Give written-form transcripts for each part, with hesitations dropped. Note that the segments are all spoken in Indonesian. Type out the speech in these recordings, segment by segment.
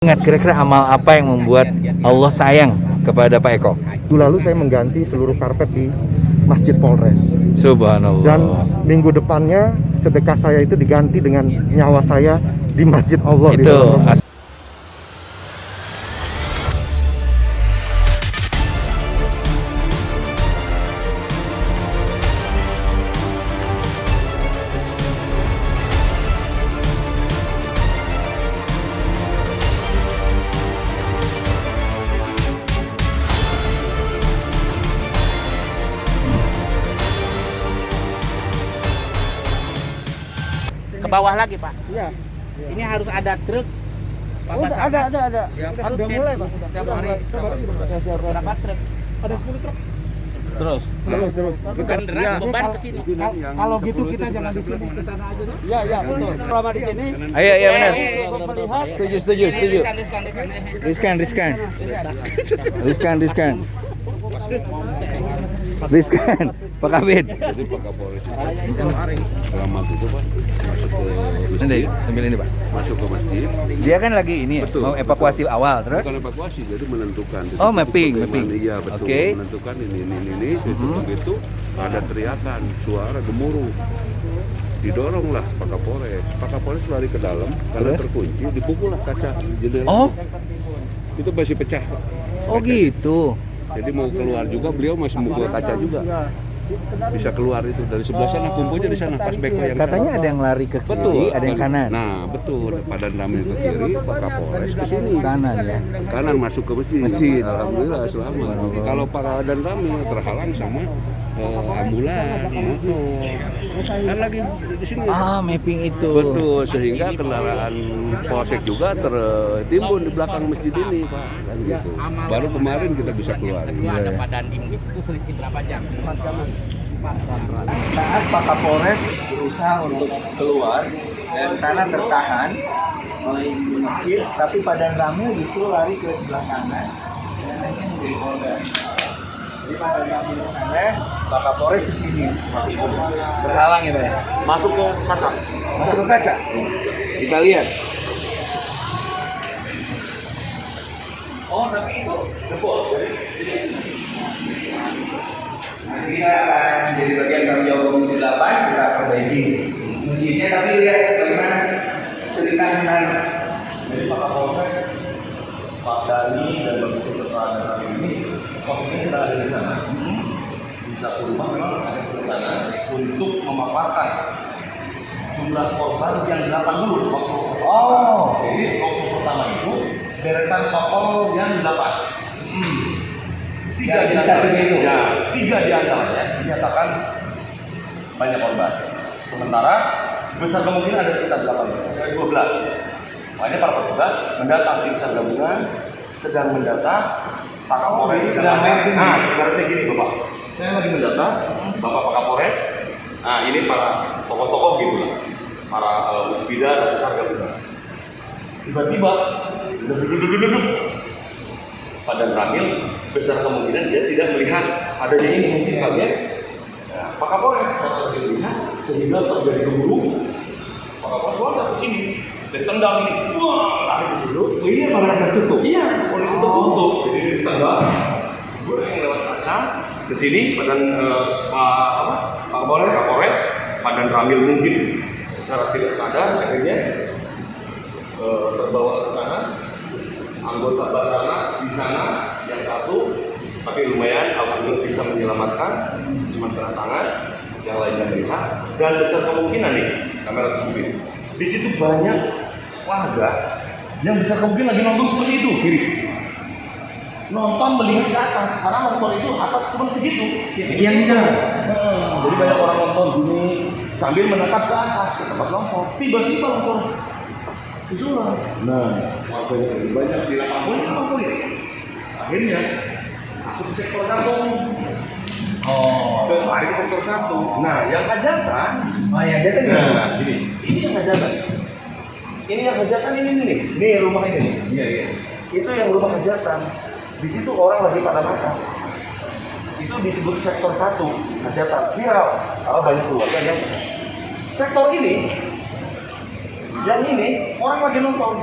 Ingat kira-kira amal apa yang membuat Allah sayang kepada Pak Eko? Minggu lalu saya mengganti seluruh karpet di Masjid Polres. Subhanallah. Dan minggu depannya sedekah saya itu diganti dengan nyawa saya di Masjid Allah. Di Itu dalam Ramadan. Ke bawah lagi, Pak. Iya. Ini harus ada truk. Oh, ada. Siap. Udah mulai, Pak. Setiap hari. Berapa truk? Ada 10 truk. Terus. Bukan deras beban ke sini. Kalau gitu kita jangan di sini, ke sana aja. Iya, betul. Selama di sini Ayo benar. melihat Setuju. Riskan. Pak Kabid. Jadi Pak Kapolres itu selamat itu Pak masuk ke Nanti sambil ini Pak. masuk ke masjid. Dia kan lagi ini ya, Betul, mau evakuasi awal terus. Bukan evakuasi, jadi menentukan. Oh, mapping. Iya betul. Oke. Menentukan ini. Begitu ada teriakan, suara gemuruh. Didoronglah Pak Kapolres. Pak Kapolres lari ke dalam karena Terus? terkunci, dipukullah kaca jendela. Oh, Itu masih pecah Pak. oh gitu. Jadi mau keluar juga beliau masih mukul kaca juga. Bisa keluar itu dari sebelah sana, kumpulnya di sana pas beko yang Katanya sana. ada yang lari ke kiri, ada yang kanan. Nah, betul. Padan Ramil ke kiri, Pak Kapolres ke sini. Kanan ya. Kanan masuk ke masjid. Masjid. Alhamdulillah selamat. Kalau Pak Padan Ramil terhalang sama ambulan, motor. Kan lagi di sini. Mapping itu. Betul, sehingga kendaraan polsek juga tertimbun di belakang masjid ini, Pak. Kan gitu. Baru kemarin kita bisa keluar. Ada Padan Inggris itu selisih berapa jam? 4 jam. Saat Pak Kapolres berusaha untuk keluar dan tanah tertahan oleh masjid, tapi Padan Ramil justru lari ke sebelah kanan. Dan ini menjadi korban. Jadi Padan Ramil ke sana, Pak Kapolres ke sini. Berhalang ya Pak ya? Masuk ke kaca. Masuk ke kaca. Kita lihat. Oh, tapi itu jebol. Nanti kita akan jadi bagian tanggung jawab Komisi 8, kita perbaiki masjidnya, tapi lihat bagaimana cerita tentang Jadi Pak Kapolsek, Pak Dani dan Bapak Serta kami ini posisinya sedang ada di sana. Di satu rumah memang ada di sana untuk memaparkan jumlah korban yang 8 dulu waktu. Oh. Jadi waktu pertama itu deretan tokoh yang 8. Tiga Yang di satu antaranya, itu? ya, 3 di antaranya dinyatakan banyak korban. Sementara besar kemungkinan ada sekitar 12. Makanya para petugas mendata tim SAR gabungan sedang mendata Pak Kapolres sedang mapping. Nah, berarti gini Bapak, saya lagi mendata Bapak Pak Kapolres. Nah, ini para tokoh-tokoh gitu lah, para musbida dan SAR gabungan. Tiba-tiba duduk Padan Ramil besar kemungkinan dia tidak melihat adanya ini, mungkin kaget. Nah, Pak Kapolres karena dia melihat sehingga terjadi gemuruh. Pak Kapolres keluar ke sini dan tendang ini, wah, lari ke situ. Oh iya, malah tertutup. Iya, polisi tertutup. Jadi dia ditendang. Gue yang lewat kaca ke sini, Padan Pak Kapolres, Padan Ramil mungkin secara tidak sadar akhirnya terbawa ke sana. Anggota Basarnas di sana yang satu, tapi lumayan alhamdulillah bisa menyelamatkan, cuma kena tangan, yang lainnya melihat. Dan besar kemungkinan nih kamera TV, di situ banyak warga yang besar kemungkinan lagi nonton seperti itu, kiri nonton melihat ke atas, karena longsor itu atas cuma segitu. Yang di sana. Jadi banyak orang nonton gini sambil menatap ke atas ke tempat longsor. Tiba-tiba longsor susulan. Nah, warga yang lebih banyak di lapangan akhirnya masuk ke sektor 1. Lari ke sektor 1. Nah, yang hajatan. Oh ya, jadi Nah, ini yang hajatan. Ini yang hajatan ini nih. Nih rumah ini nih. Iya. Itu yang rumah hajatan. Di situ orang lagi pada masak. Itu disebut sektor 1 hajatan. Viral. Kalau banyak keluarga yang sektor ini, yang ini orang lagi nonton.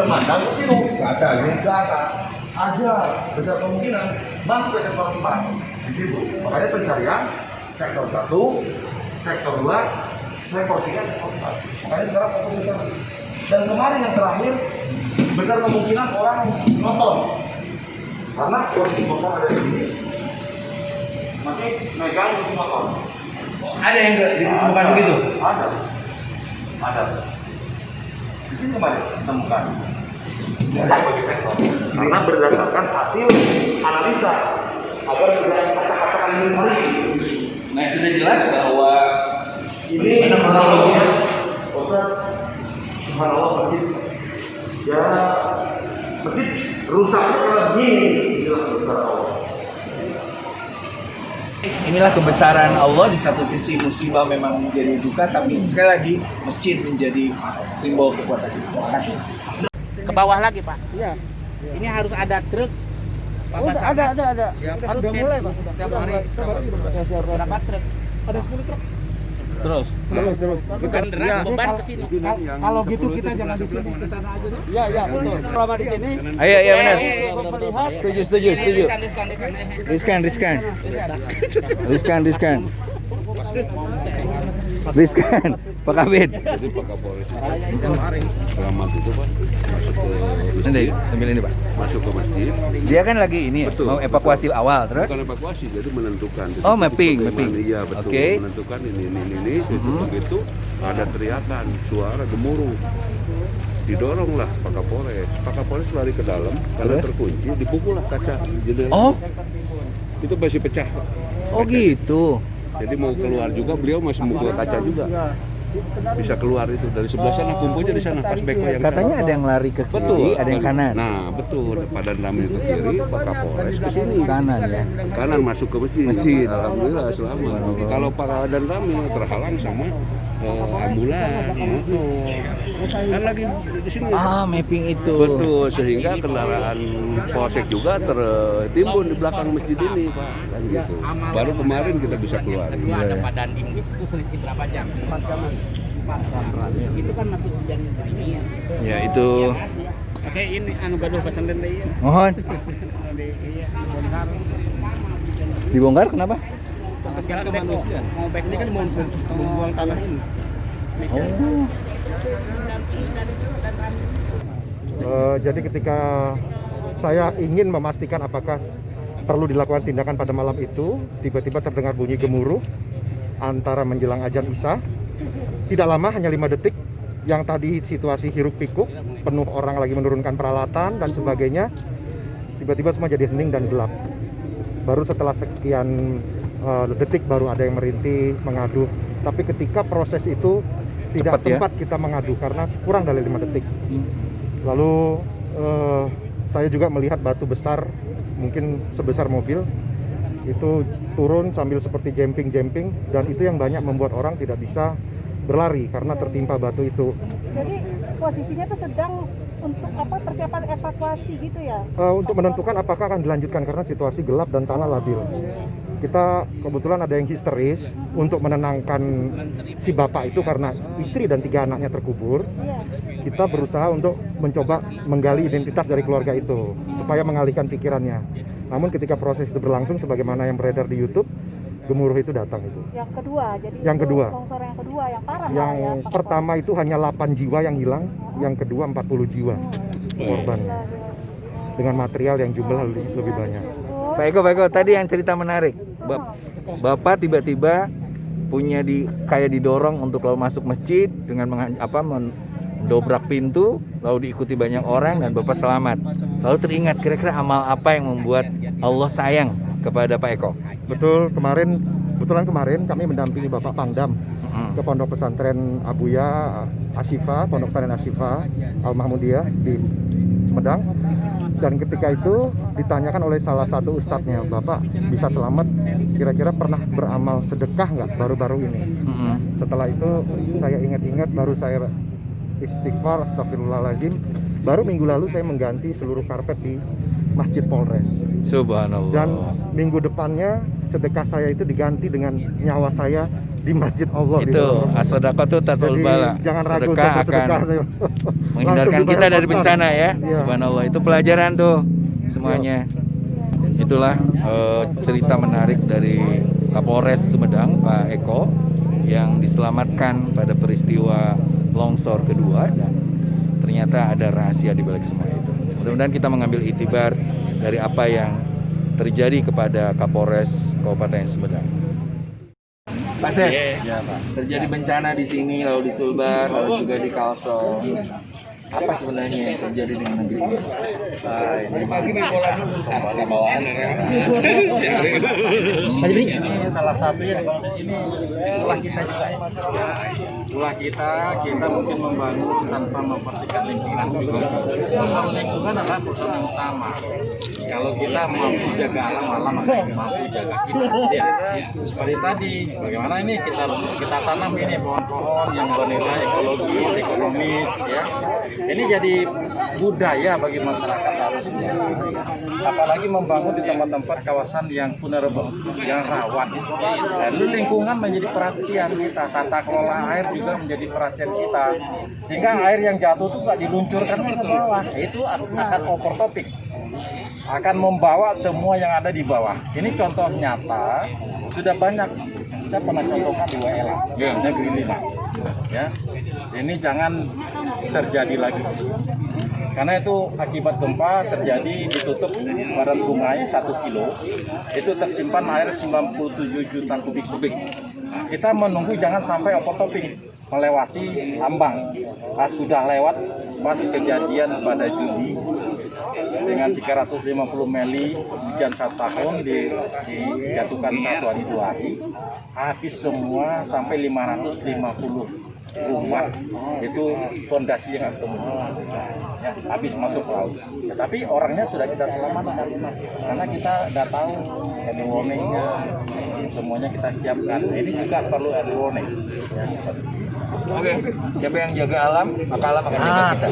memandang ke situ, Ke atas ya. ke atas aja, besar kemungkinan masuk ke sektor 4 di situ. Makanya pencarian sektor 1, sektor 2, sektor 3, sektor 4. Makanya sekarang fokus ke sana. Dan kemarin yang terakhir besar kemungkinan orang nonton karena posisi motor ada di sini masih megang kunci motor. Ada yang ditemukan begitu? Ada. Di sini kemarin ditemukan. Ada bagi sektor. Karena berdasarkan hasil analisa agar tidak kata-kata yang mencari. Nah, sudah jelas bahwa Ini mana kronologis. Ustaz, subhanallah masjid. Ya, masjid rusaknya karena begini. Inilah besar Allah. Inilah kebesaran Allah. Di satu sisi musibah memang menjadi duka, tapi sekali lagi masjid menjadi simbol kekuatan. Terima kasih. Ke bawah lagi Pak. Iya. Ini harus ada truk. Ada. Harus udah mulai Pak. Setiap hari. Berapa truk? Ada 10 truk. Terus. Bukan deras beban ke sini. Kalau gitu kita jangan di sini, ke sana aja. Iya, betul. Selama di sini Iya benar. melihat Setuju. Riskan, Pak Kabid. Jadi Pak Kapolres itu selamat itu Pak masuk ke Nanti sambil ini Pak. masuk ke masjid. Dia kan lagi ini Betul. mau evakuasi awal terus. Bukan evakuasi, jadi menentukan. Oh, mapping. Iya betul. Oke. Menentukan ini. Begitu ada teriakan, suara gemuruh. Didoronglah Pak Kapolres. Pak Kapolres lari ke dalam karena Terus? terkunci, dipukul lah kaca jendela. Oh, Itu masih pecah. oh gitu. Jadi mau keluar juga beliau masih mukul kaca juga. Bisa keluar itu dari sebelah sana, kumpulnya di sana pas beko yang Katanya sana. ada yang lari ke kiri, Betul, ada yang kanan. Nah, betul. Padan Ramil ke kiri, Pak Kapolres ke sini. Kanan ya. Kanan masuk ke masjid. Masjid. Alhamdulillah selamat. Subhanallah. Kalau Pak Padan Ramil terhalang sama ambulan, motor. Kan lagi di sini. Ah, mapping itu. Betul, sehingga kendaraan polsek juga tertimbun di belakang masjid ini, Pak. Kan gitu. Baru kemarin kita bisa keluar. Ada badan Inggris itu selisih berapa jam? 4 jam. Itu kan masuk hujan ini ya. Ya itu. Oke, ini anu gaduh pesantren deh ya. Mohon. Iya, bongkar. Dibongkar kenapa? Sekarang manusia. Mau back ini kan mau membuang tanah ini. Oh. Jadi ketika saya ingin memastikan apakah perlu dilakukan tindakan pada malam itu, tiba-tiba terdengar bunyi gemuruh antara menjelang azan Isya. Tidak lama, hanya 5 detik. Yang tadi situasi hiruk pikuk, penuh orang lagi menurunkan peralatan dan sebagainya. Tiba-tiba semua jadi hening dan gelap. Baru setelah sekian detik baru ada yang merintih, mengadu. Tapi ketika proses itu tidak Cepat ya? sempat kita mengadu karena kurang dari 5 detik. Lalu saya juga melihat batu besar, mungkin sebesar mobil, itu turun sambil seperti jumping, dan itu yang banyak membuat orang tidak bisa berlari karena tertimpa batu itu. Jadi posisinya tuh sedang untuk apa, persiapan evakuasi gitu ya? Untuk menentukan apakah akan dilanjutkan karena situasi gelap dan tanah labil. Kita kebetulan ada yang histeris untuk menenangkan si bapak itu karena istri dan 3 anaknya terkubur. Iya. Kita berusaha untuk mencoba menggali identitas dari keluarga itu supaya mengalihkan pikirannya. Namun ketika proses itu berlangsung sebagaimana yang beredar di YouTube, gemuruh itu datang itu. Yang kedua, jadi Yang itu kedua. longsor yang kedua yang parah Yang lah ya. Pak pertama itu hanya 8 jiwa yang hilang, yang kedua 40 jiwa korban dengan material yang jumlah lebih banyak. Pak Eko, tadi yang cerita menarik. Bapak tiba-tiba punya kayak didorong untuk lalu masuk masjid dengan mendobrak pintu, lalu diikuti banyak orang dan Bapak selamat. Lalu teringat kira-kira amal apa yang membuat Allah sayang kepada Pak Eko? Betul, kebetulan kemarin kami mendampingi Bapak Pangdam ke Pondok Pesantren Abuya Asyifa, Pondok Pesantren Asyifa Al-Mahmudiyah di Sumedang. Dan ketika itu ditanyakan oleh salah satu ustadznya, Bapak bisa selamat, kira-kira pernah beramal sedekah nggak baru-baru ini? Setelah itu saya ingat-ingat, baru saya istighfar, astagfirullahaladzim. Baru minggu lalu saya mengganti seluruh karpet di Masjid Polres. Subhanallah. Dan minggu depannya sedekah saya itu diganti dengan nyawa saya di masjid Allah. Itu as-sadaqah tuh tatul Jadi, bala. jangan ragu Sedekah untuk akan bersedekah. menghindarkan Langsung kita dari dibayar bencana ya. Iya. Subhanallah. Itu pelajaran tuh semuanya. Itulah cerita menarik dari Kapolres Sumedang, Pak Eko, yang diselamatkan pada peristiwa longsor kedua, dan ternyata ada rahasia di balik semua itu. Mudah-mudahan kita mengambil itibar dari apa yang terjadi kepada Kapolres Kabupaten Sumedang. Pak Ses, terjadi bencana di sini, lalu di Sulbar, lalu juga di Kalsel. Apa sebenarnya yang terjadi dengan negeri ini? Ini salah satunya kalau di sini ulah kita juga ya. Ulah kita mungkin membangun tanpa memperhatikan lingkungan juga. Persoalan lingkungan adalah persoalan yang utama. Kalau kita mampu jaga alam akan mampu jaga kita. Ya. Seperti tadi, bagaimana ini kita tanam ini pohon-pohon yang bernilai ekologis, ekonomis, ya. Ini jadi budaya bagi masyarakat harusnya. Apalagi membangun di tempat-tempat kawasan yang vulnerable, yang rawan. Lalu lingkungan menjadi perhatian kita, tata kelola air juga menjadi perhatian kita. Sehingga air yang jatuh itu nggak diluncurkan ke bawah, itu akan overtopic, akan membawa semua yang ada di bawah. Ini contoh nyata, sudah banyak. Saya pernah contohkan di WLA, Negeri 5. Ya, ini jangan terjadi lagi. Karena itu akibat gempa terjadi ditutup badan sungai 1 kilo, itu tersimpan air 97 juta kubik. Nah, kita menunggu jangan sampai overtopping, melewati ambang. Sudah lewat pas kejadian pada Juli dengan 350 mili hujan 1 tahun dijatuhkan 1 hari 2 hari, habis semua sampai 550 rumah itu fondasi yang ketemu, ya, habis masuk laut. Ya, tapi orangnya sudah kita selamatkan karena kita udah tahu early warningnya, semuanya kita siapkan. Ini juga perlu early warning. Ya, seperti itu. Oke, siapa yang jaga alam, maka alam akan jaga kita.